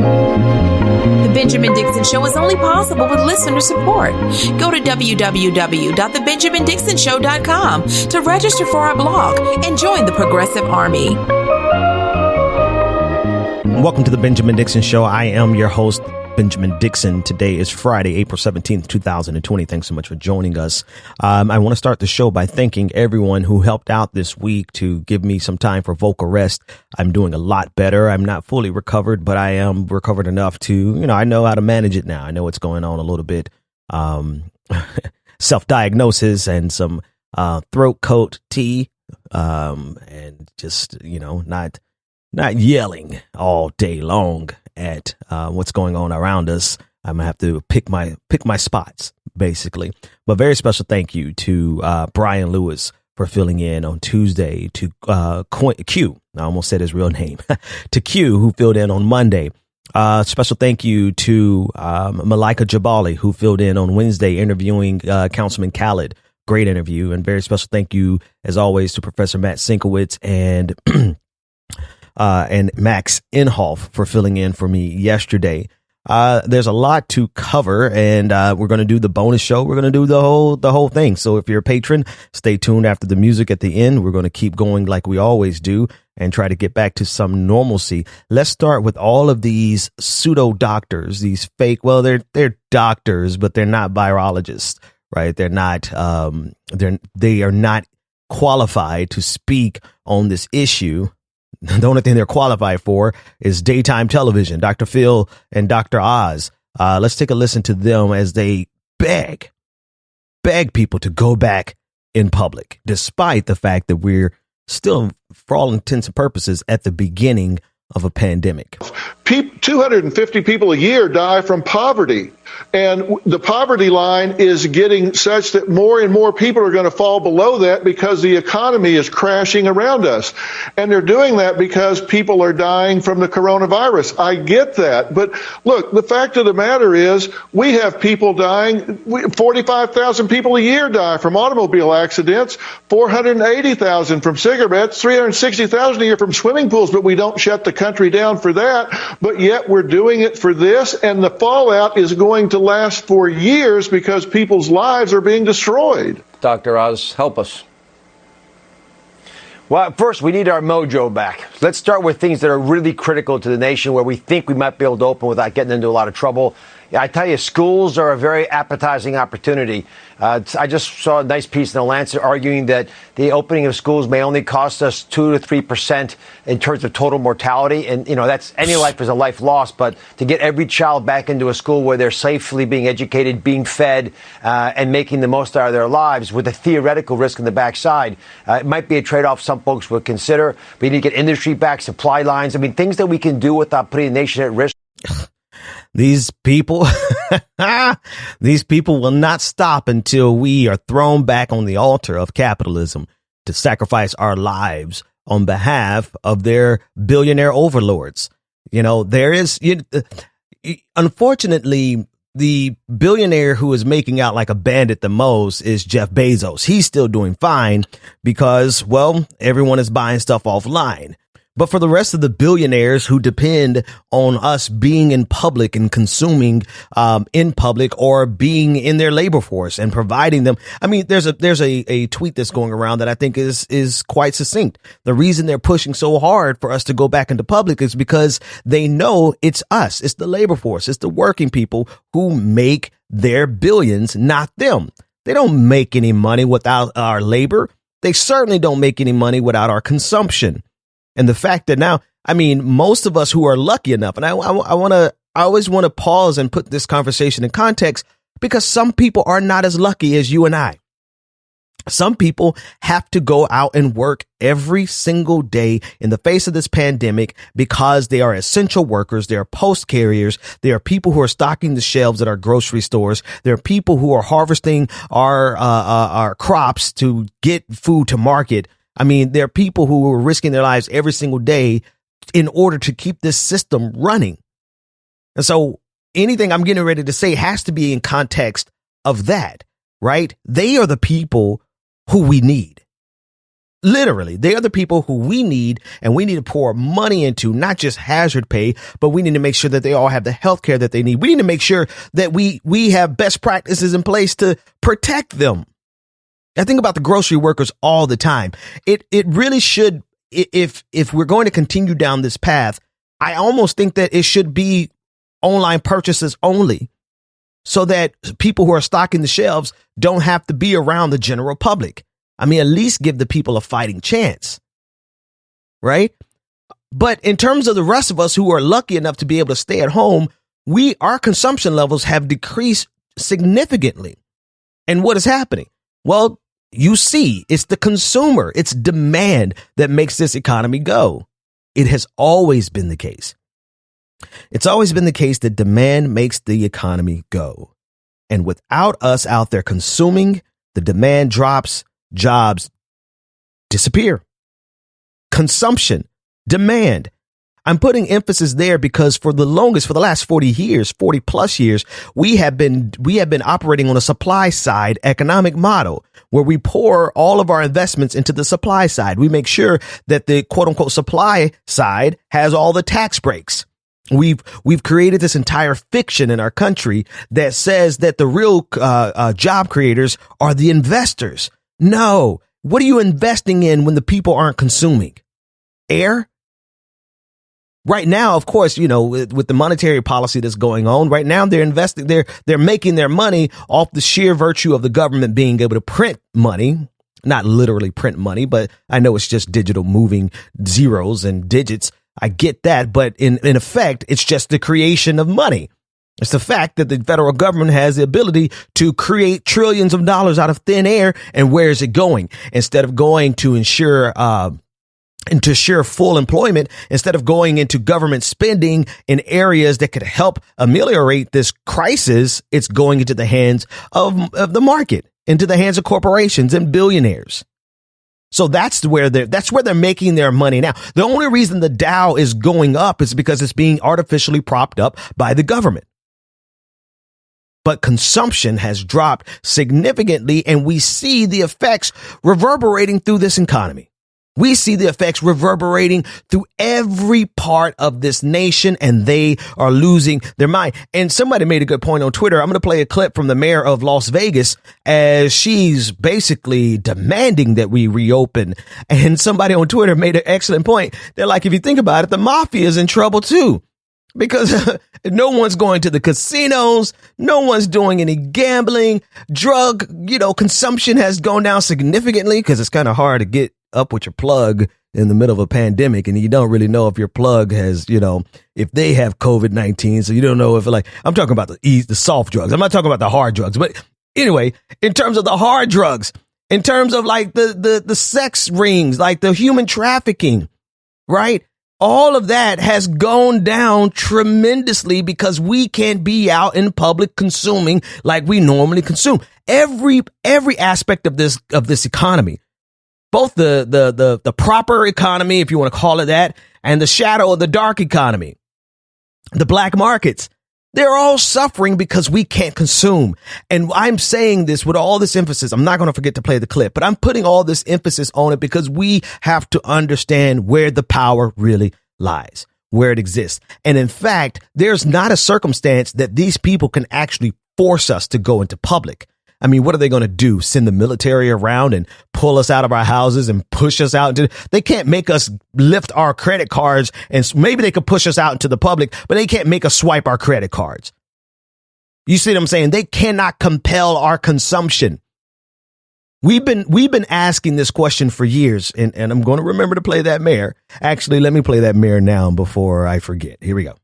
The Benjamin Dixon Show is only possible with listener support. Go to www.thebenjamindixonshow.com to register for our blog and join the Progressive Army. Welcome to the Benjamin Dixon Show. I am your host, Benjamin Dixon. Today is Friday, April 17th, 2020. Thanks so much for joining us. I want to start the show by thanking everyone who helped out this week to give me some time for vocal rest. I'm doing a lot better. I'm not fully recovered, but I am recovered enough to, I know how to manage it now. I know what's going on a little bit. Self-diagnosis and some throat coat tea, and just, not yelling all day long at what's going on around us. I'm gonna have to pick my spots, basically. But very special thank you to Brian Lewis for filling in on Tuesday, to Q. I almost said his real name. To Q, who filled in on Monday. Special thank you to Malika Jabali, who filled in on Wednesday interviewing Councilman Khaled. Great interview. And very special thank you, as always, to Professor Matt Sinkowitz and Max Inhofe for filling in for me yesterday. There's a lot to cover, and we're going to do the bonus show. We're going to do the whole thing. So if you're a patron, stay tuned after the music at the end. We're going to keep going like we always do and try to get back to some normalcy. Let's start with all of these pseudo doctors, these fake. Well, they're doctors, but they're not virologists, right? They're not. They are not qualified to speak on this issue. The only thing they're qualified for is daytime television, Dr. Phil and Dr. Oz. Let's take a listen to them as they beg people to go back in public, despite the fact that we're still, for all intents and purposes, at the beginning of a pandemic. 250 people a year die from poverty. And the poverty line is getting such that more and more people are going to fall below that because the economy is crashing around us. And they're doing that because people are dying from the coronavirus. I get that. But look, the fact of the matter is we have people dying. 45,000 people a year die from automobile accidents, 480,000 from cigarettes, 360,000 a year from swimming pools. But we don't shut the country down for that. But yet we're doing it for this. And the fallout is going to last for years because people's lives are being destroyed. Dr. Oz, help us. Well, first, we need our mojo back. Let's start with things that are really critical to the nation where we think we might be able to open without getting into a lot of trouble. I tell you, schools are a very appetizing opportunity. I just saw a nice piece in The Lancet arguing that the opening of schools may only cost us 2 to 3% in terms of total mortality. And, that's any life is a life lost. But to get every child back into a school where they're safely being educated, being fed, and making the most out of their lives with a theoretical risk in the backside, it might be a trade-off some folks would consider. We need to get industry back, supply lines. Things that we can do without putting the nation at risk. These people will not stop until we are thrown back on the altar of capitalism to sacrifice our lives on behalf of their billionaire overlords. Unfortunately, the billionaire who is making out like a bandit the most is Jeff Bezos. He's still doing fine because, everyone is buying stuff offline. But for the rest of the billionaires who depend on us being in public and consuming in public or being in their labor force and providing them. There's a tweet that's going around that I think is quite succinct. The reason they're pushing so hard for us to go back into public is because they know it's us. It's the labor force. It's the working people who make their billions, not them. They don't make any money without our labor. They certainly don't make any money without our consumption. And the fact that now, most of us who are lucky enough, and I always want to pause and put this conversation in context because some people are not as lucky as you and I. Some people have to go out and work every single day in the face of this pandemic because they are essential workers. They are post carriers. There are people who are stocking the shelves at our grocery stores. There are people who are harvesting our crops to get food to market. There are people who are risking their lives every single day in order to keep this system running. And so anything I'm getting ready to say has to be in context of that, right? They are the people who we need. Literally, they are the people who we need, and we need to pour money into, not just hazard pay, but we need to make sure that they all have the health care that they need. We need to make sure that we have best practices in place to protect them. I think about the grocery workers all the time. It really should, if we're going to continue down this path, I almost think that it should be online purchases only, so that people who are stocking the shelves don't have to be around the general public. I mean, at least give the people a fighting chance, right? But in terms of the rest of us who are lucky enough to be able to stay at home, our consumption levels have decreased significantly. And what is happening? Well, you see, it's the consumer, it's demand that makes this economy go. It has always been the case. It's always been the case that demand makes the economy go. And without us out there consuming, the demand drops, jobs disappear. Consumption, demand. I'm putting emphasis there because for the last 40 plus years, we have been operating on a supply side economic model where we pour all of our investments into the supply side. We make sure that the quote unquote supply side has all the tax breaks. We've created this entire fiction in our country that says that the real job creators are the investors. No. What are you investing in when the people aren't consuming? Air? Right now, of course, with the monetary policy that's going on right now, they're investing, they're making their money off the sheer virtue of the government being able to print money, not literally print money, but I know it's just digital moving zeros and digits. I get that. But in effect, it's just the creation of money. It's the fact that the federal government has the ability to create trillions of dollars out of thin air. And where is it going? Instead of going to ensure full employment, instead of going into government spending in areas that could help ameliorate this crisis, it's going into the hands of the market, into the hands of corporations and billionaires. So that's where they're making their money now. The only reason the Dow is going up is because it's being artificially propped up by the government. But consumption has dropped significantly, and we see the effects reverberating through this economy. We see the effects reverberating through every part of this nation, and they are losing their mind. And somebody made a good point on Twitter. I'm going to play a clip from the mayor of Las Vegas as she's basically demanding that we reopen. And somebody on Twitter made an excellent point. They're like, if you think about it, the mafia is in trouble too. Because no one's going to the casinos. No one's doing any gambling. Drug, consumption has gone down significantly because it's kind of hard to get up with your plug in the middle of a pandemic. And you don't really know if your plug has, if they have COVID-19. So you don't know if I'm talking about the soft drugs. I'm not talking about the hard drugs. But anyway, in terms of the hard drugs, in terms of the sex rings, like the human trafficking, right? All of that has gone down tremendously because we can't be out in public consuming like we normally consume. Every aspect of this economy, both the proper economy, if you want to call it that, and the shadow of the dark economy, the black markets, they're all suffering because we can't consume. And I'm saying this with all this emphasis. I'm not going to forget to play the clip, but I'm putting all this emphasis on it because we have to understand where the power really lies, where it exists. And in fact, there's not a circumstance that these people can actually force us to go into public. I mean, what are they going to do? Send the military around and pull us out of our houses and push us out? They can't make us lift our credit cards, and maybe they could push us out into the public, but they can't make us swipe our credit cards. You see what I'm saying? They cannot compel our consumption. We've been asking this question for years, and I'm going to remember to play that mayor. Actually, let me play that mayor now before I forget. Here we go.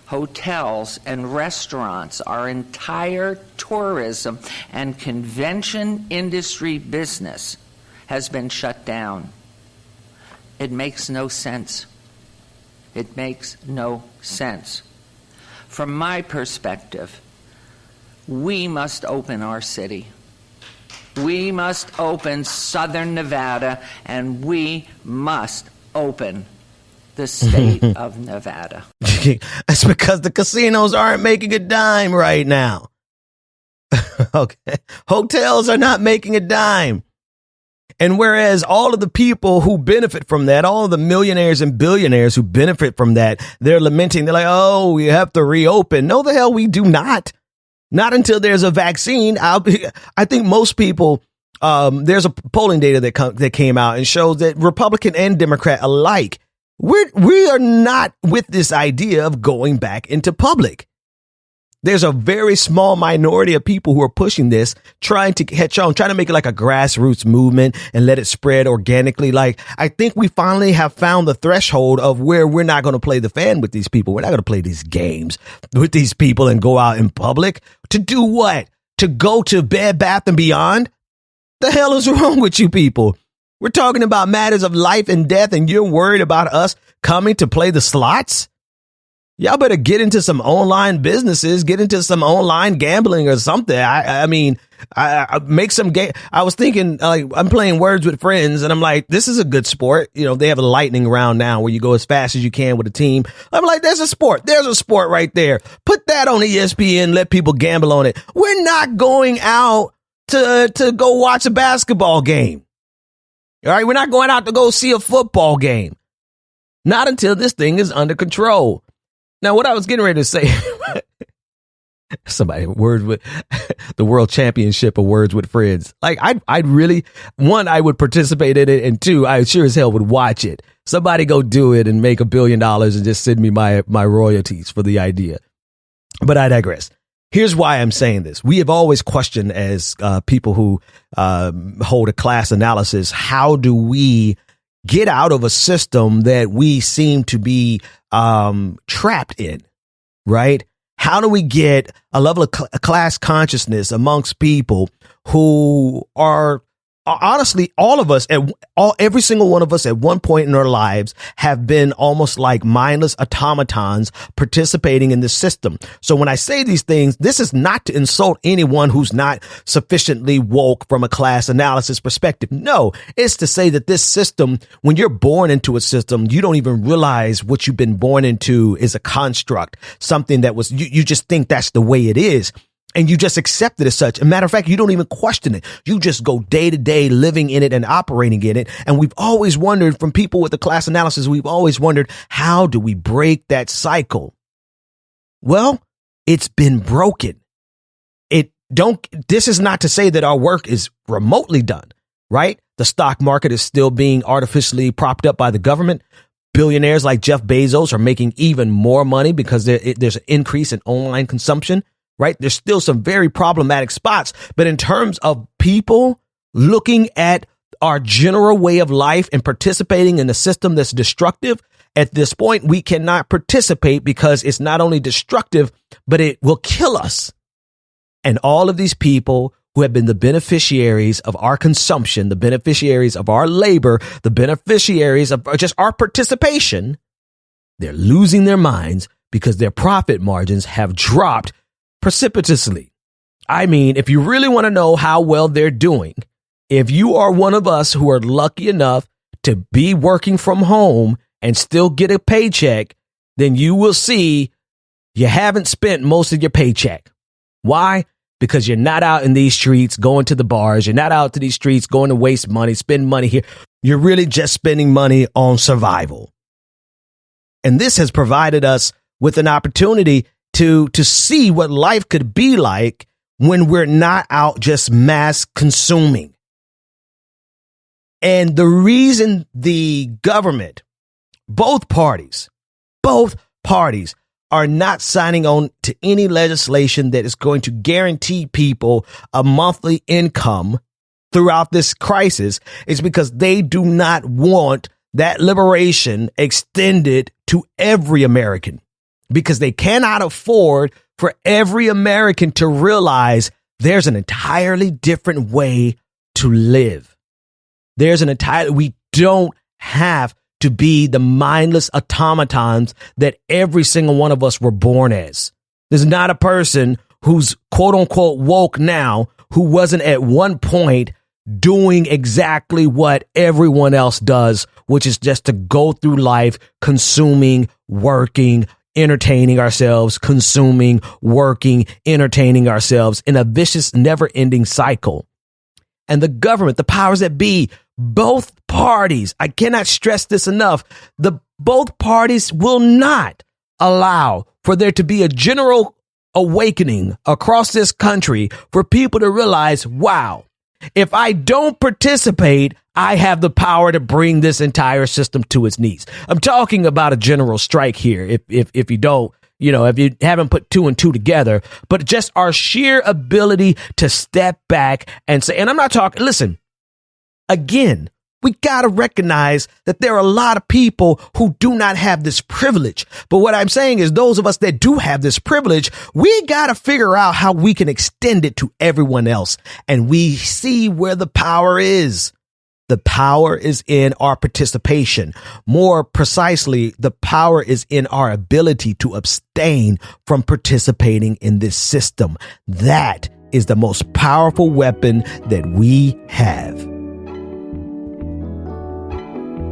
Hotels and restaurants, our entire tourism and convention industry business has been shut down. It makes no sense. It makes no sense. From my perspective, we must open our city. We must open Southern Nevada, and we must open the state of Nevada. That's because the casinos aren't making a dime right now. Okay. Hotels are not making a dime. And whereas all of the people who benefit from that, all of the millionaires and billionaires who benefit from that, they're lamenting. They're like, oh, we have to reopen. No, the hell we do not. Not until there's a vaccine. I think most people, there's a polling data that came out and shows that Republican and Democrat alike, we are not with this idea of going back into public. There's a very small minority of people who are pushing this, trying to catch on, trying to make it like a grassroots movement and let it spread organically. Like, I think we finally have found the threshold of where we're not going to play the fan with these people. We're not going to play these games with these people and go out in public. To do what? To go to Bed Bath and Beyond? The hell is wrong with you people? We're talking about matters of life and death, and you're worried about us coming to play the slots? Y'all better get into some online businesses, get into some online gambling or something. I mean, I make some game. I was thinking, like, I'm playing Words with Friends, and I'm like, this is a good sport. You know, they have a lightning round now where you go as fast as you can with a team. I'm like, there's a sport. There's a sport right there. Put that on ESPN. Let people gamble on it. We're not going out to go watch a basketball game. All right. We're not going out to go see a football game. Not until this thing is under control. Now, what I was getting ready to say, somebody, Words with the World Championship of Words with Friends. Like, I'd really, one, I would participate in it, and two, I sure as hell would watch it. Somebody go do it and make $1 billion and just send me my royalties for the idea. But I digress. Here's why I'm saying this. We have always questioned, as people who hold a class analysis, how do we get out of a system that we seem to be trapped in, right? How do we get a level of class consciousness amongst people who are honestly, all of us, every single one of us at one point in our lives have been almost like mindless automatons participating in this system. So when I say these things, this is not to insult anyone who's not sufficiently woke from a class analysis perspective. No, it's to say that this system, when you're born into a system, you don't even realize what you've been born into is a construct, something that was, you just think that's the way it is. And you just accept it as such. As a matter of fact, you don't even question it. You just go day to day living in it and operating in it. And we've always wondered, from people with the class analysis, we've always wondered, how do we break that cycle? Well, it's been broken. This is not to say that our work is remotely done, right? The stock market is still being artificially propped up by the government. Billionaires like Jeff Bezos are making even more money because there's an increase in online consumption. Right? There's still some very problematic spots, but in terms of people looking at our general way of life and participating in a system that's destructive, at this point, we cannot participate because it's not only destructive, but it will kill us. And all of these people who have been the beneficiaries of our consumption, the beneficiaries of our labor, the beneficiaries of just our participation, they're losing their minds because their profit margins have dropped precipitously. I mean, if you really want to know how well they're doing, if you are one of us who are lucky enough to be working from home and still get a paycheck, then you will see you haven't spent most of your paycheck. Why? Because you're not out in these streets going to the bars. You're not out to these streets going to waste money, spend money here. You're really just spending money on survival. And this has provided us with an opportunity to see what life could be like when we're not out just mass consuming. And the reason the government, both parties are not signing on to any legislation that is going to guarantee people a monthly income throughout this crisis is because they do not want that liberation extended to every American. Because they cannot afford for every American to realize there's an entirely different way to live. We don't have to be the mindless automatons that every single one of us were born as. There's not a person who's quote unquote woke now who wasn't at one point doing exactly what everyone else does, which is just to go through life consuming, working, entertaining ourselves, consuming, working, entertaining ourselves in a vicious, never-ending cycle. and the government, the powers that be, both parties, I cannot stress this enough, both parties will not allow for there to be a general awakening across this country for people to realize, wow, if I don't participate, I have the power to bring this entire system to its knees. I'm talking about a general strike here. If you don't, if you haven't put two and two together, but just our sheer ability to step back and say, and I'm not talking, listen, again, we got to recognize that there are a lot of people who do not have this privilege. But what I'm saying is those of us that do have this privilege, we got to figure out how we can extend it to everyone else. And we see where the power is. The power is in our participation. More precisely, the power is in our ability to abstain from participating in this system. That is the most powerful weapon that we have.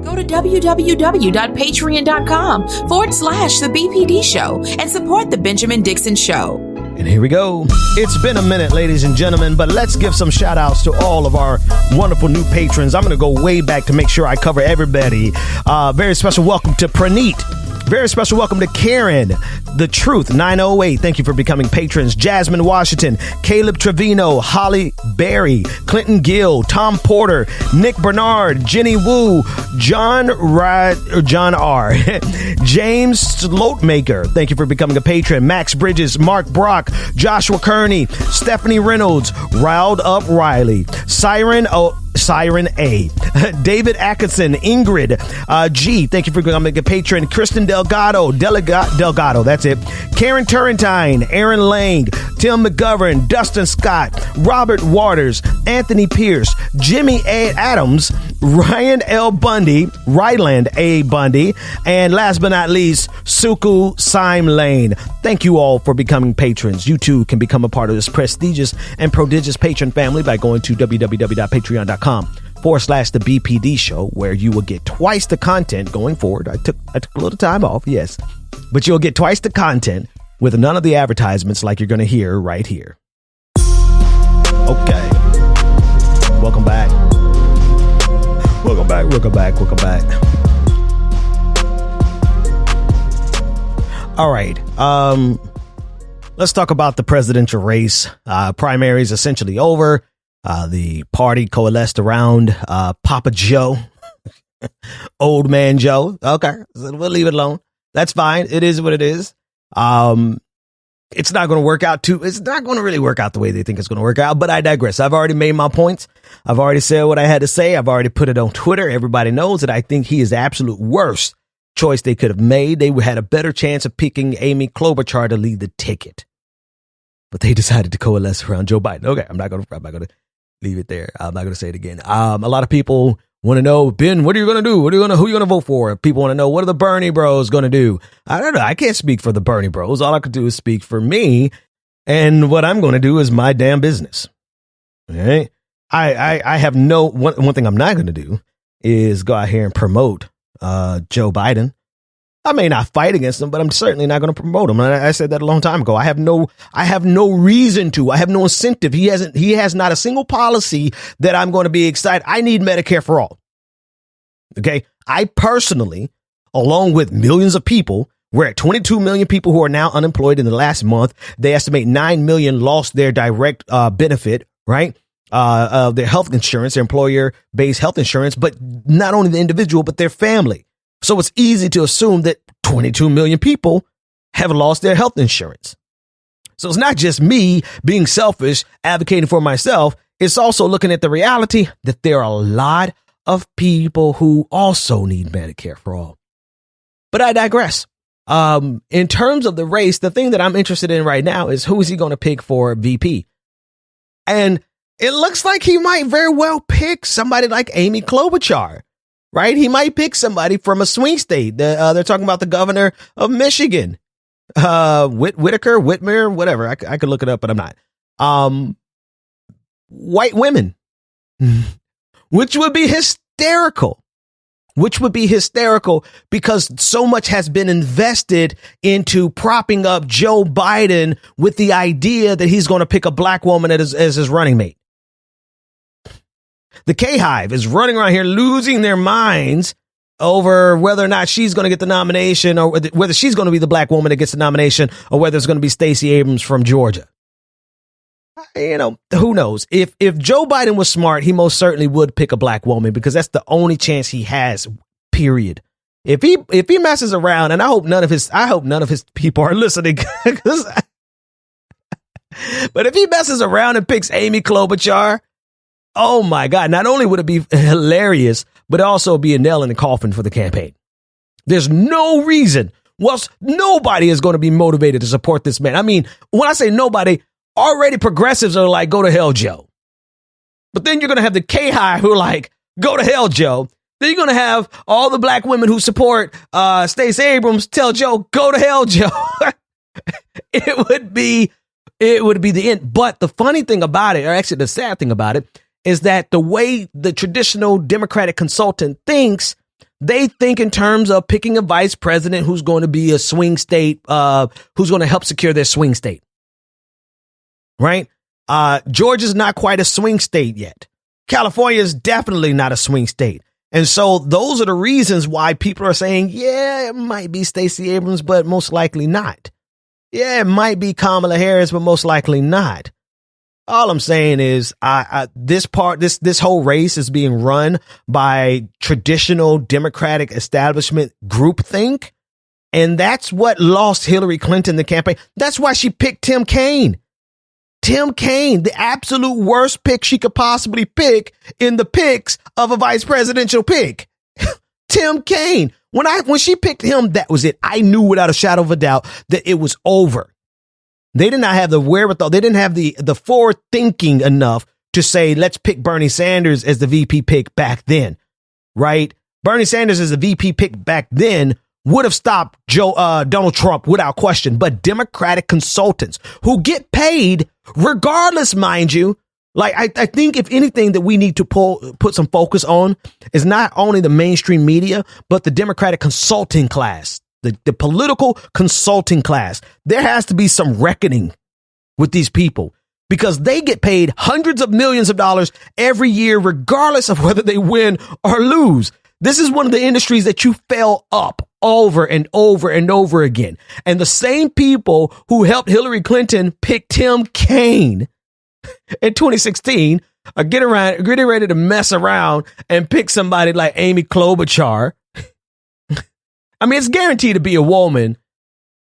Go to www.patreon.com/The BPD Show and support The Benjamin Dixon Show. And here we go. It's been a minute, ladies and gentlemen, but let's give some shout outs to all of our wonderful new patrons. I'm going to go way back to make sure I cover everybody. Very special welcome to Praneet. Very special welcome to Karen, The Truth 908. Thank you for becoming patrons. Jasmine Washington, Caleb Trevino, Holly Berry, Clinton Gill, Tom Porter, Nick Bernard, Jenny Wu, John R, James Slotemaker. Thank you for becoming a patron. Max Bridges, Mark Brock, Joshua Kearney, Stephanie Reynolds, Riled Up Riley, Siren A, David Atkinson, Ingrid G. Thank you for becoming a patron. Kristen Delgado, that's it. Karen Turrentine, Aaron Lang, Tim McGovern, Dustin Scott, Robert Waters, Anthony Pierce, Jimmy A. Adams, Ryan L. Bundy, Ryland A. Bundy, and last but not least, Suku Sime Lane. Thank you all for becoming patrons. You too can become a part of this prestigious and prodigious patron family by going to www.patreon.com/The BPD Show, where you will get twice the content going forward. I took a little time off, yes, but you'll get twice the content with none of the advertisements like you're going to hear right here. Okay. Welcome back. All right. Let's talk about the presidential race. Primaries essentially over. The party coalesced around Papa Joe, Old Man Joe. Okay, so we'll leave it alone. That's fine. It is what it is. It's not going to work out it's not going to really work out the way they think it's going to work out, but I digress. I've already made my points. I've already said what I had to say. I've already put it on Twitter. Everybody knows that I think he is the absolute worst choice they could have made. They had a better chance of picking Amy Klobuchar to lead the ticket, but they decided to coalesce around Joe Biden. Okay, I'm not going to leave it there. I'm not going to say it again. A lot of people want to know, Ben, what are you going to do? Who are you going to vote for? People want to know, what are the Bernie bros going to do? I don't know. I can't speak for the Bernie bros. All I could do is speak for me. And what I'm going to do is my damn business. All right. I have one thing I'm not going to do is go out here and promote Joe Biden. I may not fight against him, but I'm certainly not going to promote him. And I said that a long time ago. I have no reason to. I have no incentive. He has not a single policy that I'm going to be excited. I need Medicare for all. Okay. I personally, along with millions of people, we're at 22 million people who are now unemployed in the last month. They estimate 9 million lost their direct benefit, right? Their health insurance, their employer-based health insurance, but not only the individual, but their family. So it's easy to assume that 22 million people have lost their health insurance. So it's not just me being selfish, advocating for myself. It's also looking at the reality that there are a lot of people who also need Medicare for all. But I digress. In terms of the race, the thing that I'm interested in right now is who is he going to pick for VP? And it looks like he might very well pick somebody like Amy Klobuchar. Right? He might pick somebody from a swing state. They're talking about the governor of Michigan, Whitmer, whatever. I could look it up, but I'm not. White women, which would be hysterical. Because so much has been invested into propping up Joe Biden with the idea that he's going to pick a black woman as his running mate. The K-Hive is running around here losing their minds over whether or not she's going to get the nomination, or whether she's going to be the black woman that gets the nomination, or whether it's going to be Stacey Abrams from Georgia. You know, who knows? If Joe Biden was smart, he most certainly would pick a black woman, because that's the only chance he has, period. If he messes around, and I hope none of his people are listening, but if he messes around and picks Amy Klobuchar, oh my God, not only would it be hilarious, but also be a nail in the coffin for the campaign. There's no reason. Well, nobody is going to be motivated to support this man. I mean, when I say nobody, already progressives are like, go to hell, Joe. But then you're going to have the K-High who are like, go to hell, Joe. Then you're going to have all the black women who support Stacey Abrams tell Joe, go to hell, Joe. It would be the end. But the funny thing about it, or actually the sad thing about it, is that the way the traditional Democratic consultant thinks, they think in terms of picking a vice president who's going to be a swing state, who's going to help secure their swing state. Right? Georgia's not quite a swing state yet. California is definitely not a swing state. And so those are the reasons why people are saying, yeah, it might be Stacey Abrams, but most likely not. Yeah, it might be Kamala Harris, but most likely not. All I'm saying is this whole race is being run by traditional Democratic establishment groupthink. And that's what lost Hillary Clinton the campaign. That's why she picked Tim Kaine. Tim Kaine, the absolute worst pick she could possibly pick in the picks of a vice presidential pick. Tim Kaine. When she picked him, that was it. I knew without a shadow of a doubt that it was over. They did not have the wherewithal. They didn't have the forward thinking enough to say, let's pick Bernie Sanders as the VP pick back then. Right? Bernie Sanders as the VP pick back then would have stopped Donald Trump without question. But Democratic consultants who get paid regardless, mind you, like I think if anything that we need to put some focus on is not only the mainstream media, but the Democratic consulting class, the political consulting class. There has to be some reckoning with these people, because they get paid hundreds of millions of dollars every year, regardless of whether they win or lose. This is one of the industries that you fail up over and over and over again. And the same people who helped Hillary Clinton pick Tim Kaine in 2016 are getting ready to mess around and pick somebody like Amy Klobuchar. I mean, it's guaranteed to be a woman,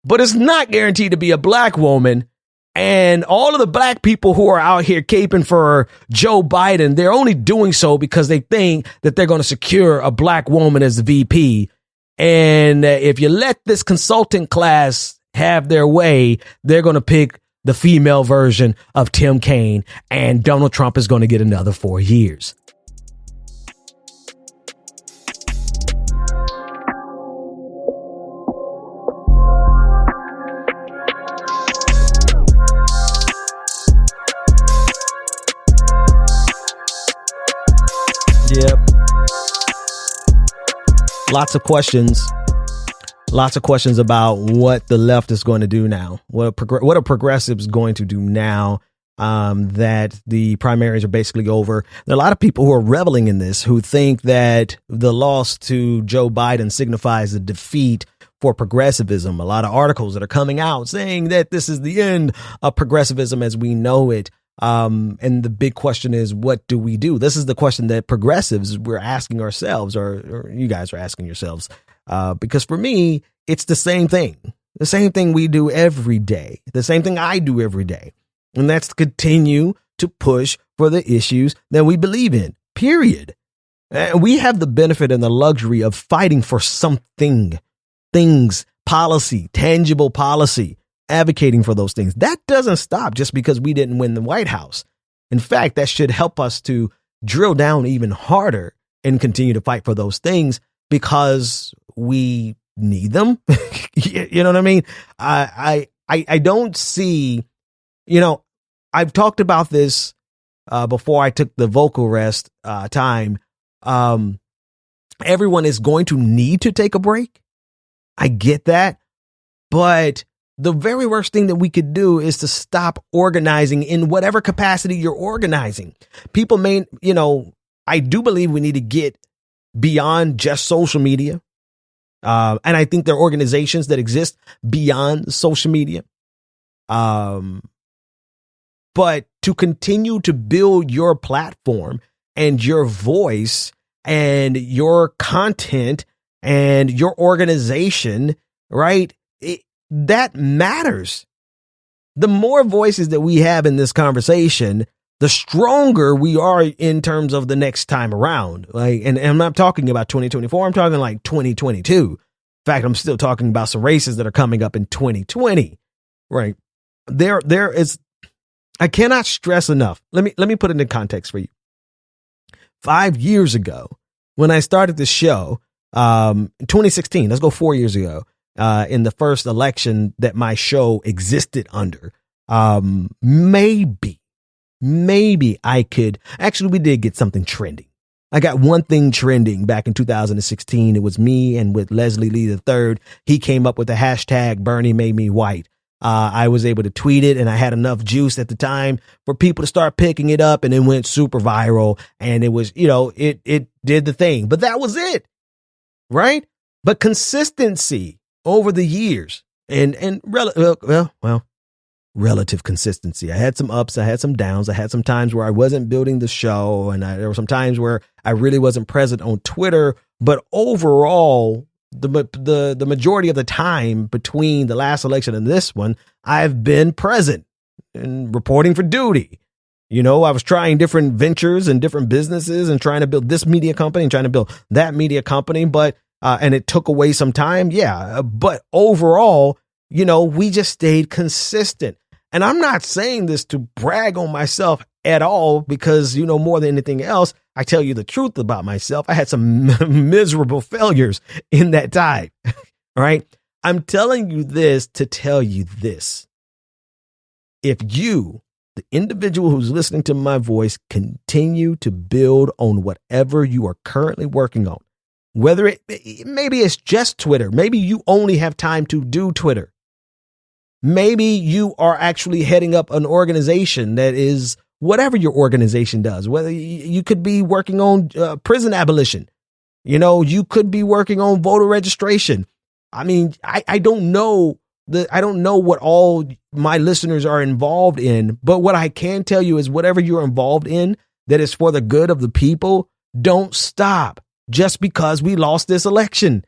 but it's not guaranteed to be a black woman. And all of the black people who are out here caping for Joe Biden, they're only doing so because they think that they're going to secure a black woman as the VP. And if you let this consultant class have their way, they're going to pick the female version of Tim Kaine, and Donald Trump is going to get another 4 years. Yep. Lots of questions about what the left is going to do now. What are progressives going to do now that the primaries are basically over? There are a lot of people who are reveling in this, who think that the loss to Joe Biden signifies a defeat for progressivism. A lot of articles that are coming out saying that this is the end of progressivism as we know it. And the big question is, what do we do? This is the question that progressives we're asking ourselves, or you guys are asking yourselves. Because for me, it's the same thing we do every day, the same thing I do every day. And that's to continue to push for the issues that we believe in, period. And we have the benefit and the luxury of fighting for something, things, policy, tangible policy, advocating for those things. That doesn't stop just because we didn't win the White House. In fact, that should help us to drill down even harder and continue to fight for those things, because we need them. You know what I mean? I don't see, I've talked about this before I took the vocal rest time. Everyone is going to need to take a break. I get that. But the very worst thing that we could do is to stop organizing in whatever capacity you're organizing. People may, I do believe we need to get beyond just social media. And I think there are organizations that exist beyond social media. But to continue to build your platform and your voice and your content and your organization, right? That matters. The more voices that we have in this conversation, the stronger we are in terms of the next time around. Like, and I'm not talking about 2024. I'm talking like 2022. In fact, I'm still talking about some races that are coming up in 2020, right? There is, I cannot stress enough. Let me put it in context for you. 5 years ago, when I started the show, 2016, let's go 4 years ago, in the first election that my show existed under, maybe I could, actually, we did get something trending. I got one thing trending back in 2016. It was me and with Leslie Lee III. He came up with the hashtag Bernie made me white. I was able to tweet it, and I had enough juice at the time for people to start picking it up, and it went super viral, and it was, it did the thing, but that was it. Right. But consistency over the years and relative consistency. I had some ups, I had some downs. I had some times where I wasn't building the show, and there were some times where I really wasn't present on Twitter, but overall, the majority of the time between the last election and this one, I've been present and reporting for duty. I was trying different ventures and different businesses and trying to build this media company and trying to build that media company. But, and it took away some time. Yeah. But overall, we just stayed consistent. And I'm not saying this to brag on myself at all, because, more than anything else, I tell you the truth about myself. I had some miserable failures in that time. All right. I'm telling you this to tell you this. If you, the individual who's listening to my voice, continue to build on whatever you are currently working on, whether maybe it's just Twitter, maybe you only have time to do Twitter. Maybe you are actually heading up an organization that is whatever your organization does, whether you could be working on prison abolition, you could be working on voter registration. I mean, I don't know I don't know what all my listeners are involved in, but what I can tell you is whatever you're involved in that is for the good of the people, don't stop just because we lost this election.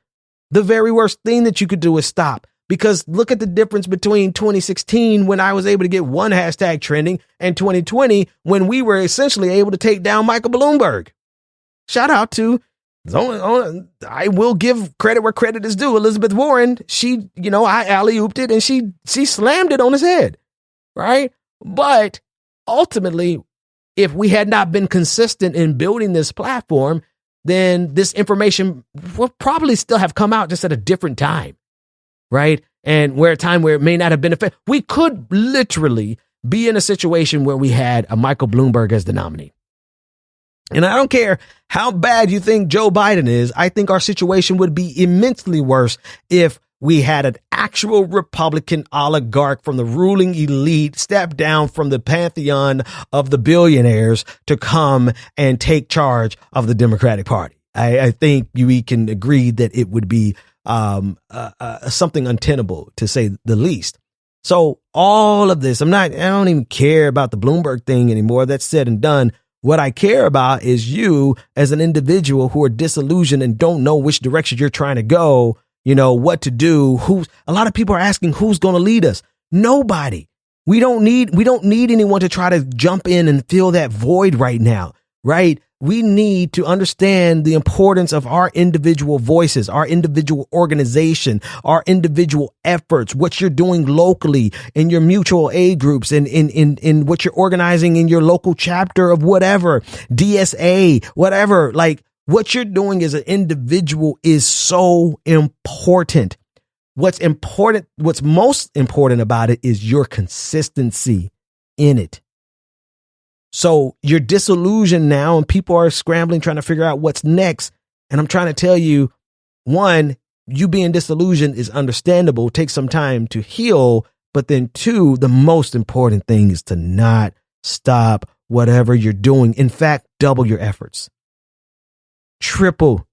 The very worst thing that you could do is stop. Because look at the difference between 2016 when I was able to get one hashtag trending and 2020 when we were essentially able to take down Michael Bloomberg. Shout out to, I will give credit where credit is due, Elizabeth Warren. She, I alley-ooped it and she slammed it on his head, right? But ultimately, if we had not been consistent in building this platform, then this information will probably still have come out just at a different time. Right. And a time where it may not have been effective. We could literally be in a situation where we had a Michael Bloomberg as the nominee. And I don't care how bad you think Joe Biden is. I think our situation would be immensely worse if we had an actual Republican oligarch from the ruling elite step down from the pantheon of the billionaires to come and take charge of the Democratic Party. I think we can agree that it would be something untenable, to say the least. So all of this, I don't even care about the Bloomberg thing anymore. That's said and done. What I care about is you as an individual who are disillusioned and don't know which direction you're trying to go, what to do. A lot of people are asking who's going to lead us. Nobody. We don't need anyone to try to jump in and fill that void right now. Right. We need to understand the importance of our individual voices, our individual organization, our individual efforts, what you're doing locally in your mutual aid groups and in what you're organizing in your local chapter of whatever, DSA, whatever. Like what you're doing as an individual is so important. What's most important about it is your consistency in it. So you're disillusioned now and people are scrambling, trying to figure out what's next. And I'm trying to tell you, one, you being disillusioned is understandable. Take some time to heal. But then two, the most important thing is to not stop whatever you're doing. In fact, double your efforts. triple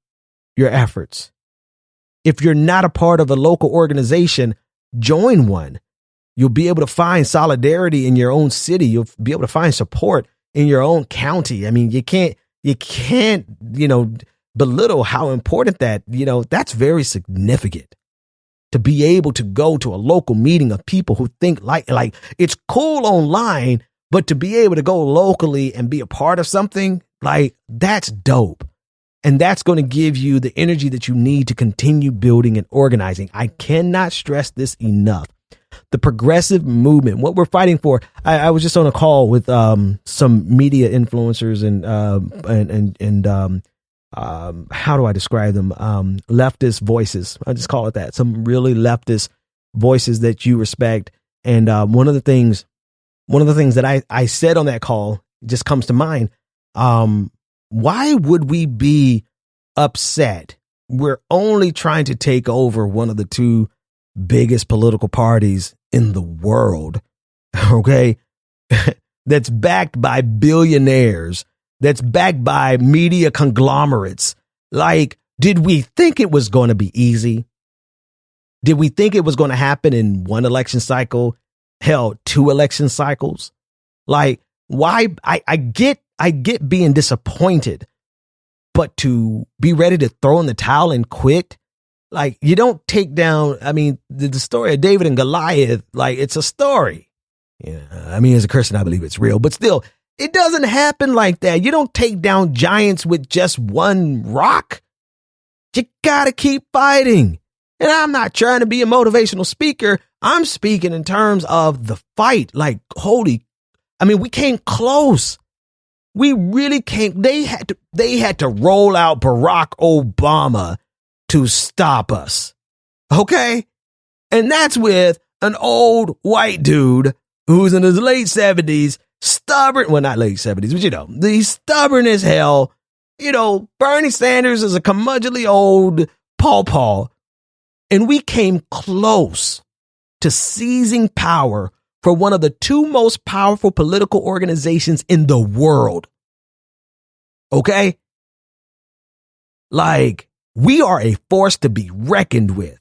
your efforts. If you're not a part of a local organization, join one. You'll be able to find solidarity in your own city. You'll be able to find support in your own county. I mean, you can't, belittle how important that, that's very significant. To be able to go to a local meeting of people who think like it's cool online, but to be able to go locally and be a part of something like that's dope. And that's going to give you the energy that you need to continue building and organizing. I cannot stress this enough. The progressive movement, what we're fighting for. I was just on a call with some media influencers and how do I describe them? Leftist voices. I just call it that. Some really leftist voices that you respect. And one of the things that I said on that call just comes to mind. Why would we be upset? We're only trying to take over one of the two biggest political parties in the world. Okay. That's backed by billionaires. That's backed by media conglomerates. Like, did we think it was going to be easy? Did we think it was going to happen in one election cycle? Hell, 2 election cycles? Like, why? I get being disappointed, but to be ready to throw in the towel and quit, like, you don't take down. I mean, the story of David and Goliath, like, it's a story. Yeah, I mean, as a Christian, I believe it's real, but still, it doesn't happen like that. You don't take down giants with just one rock. You gotta keep fighting. And I'm not trying to be a motivational speaker. I'm speaking in terms of the fight. Like, we came close. We really came. They had to roll out Barack Obama to stop us. Okay? And that's with an old white dude who's in his late 70s, stubborn. Well, not late 70s, but he's stubborn as hell. Bernie Sanders is a curmudgeonly old pawpaw. And we came close to seizing power for one of the 2 most powerful political organizations in the world. Okay? Like, we are a force to be reckoned with.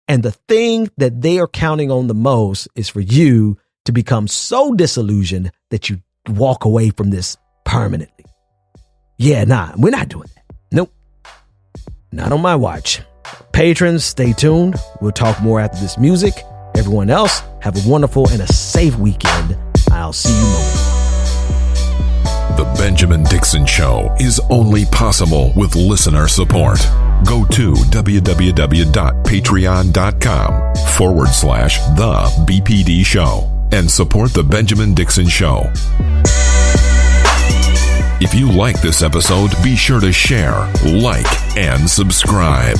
And the thing that they are counting on the most is for you to become so disillusioned that you walk away from this permanently. Yeah, we're not doing that. Nope. Not on my watch. Patrons, stay tuned. We'll talk more after this music. Everyone else, have a wonderful and a safe weekend. I'll see you Monday. The Benjamin Dixon Show is only possible with listener support. Go to www.patreon.com/The BPD Show and support The Benjamin Dixon Show. If you like this episode, be sure to share, like, and subscribe.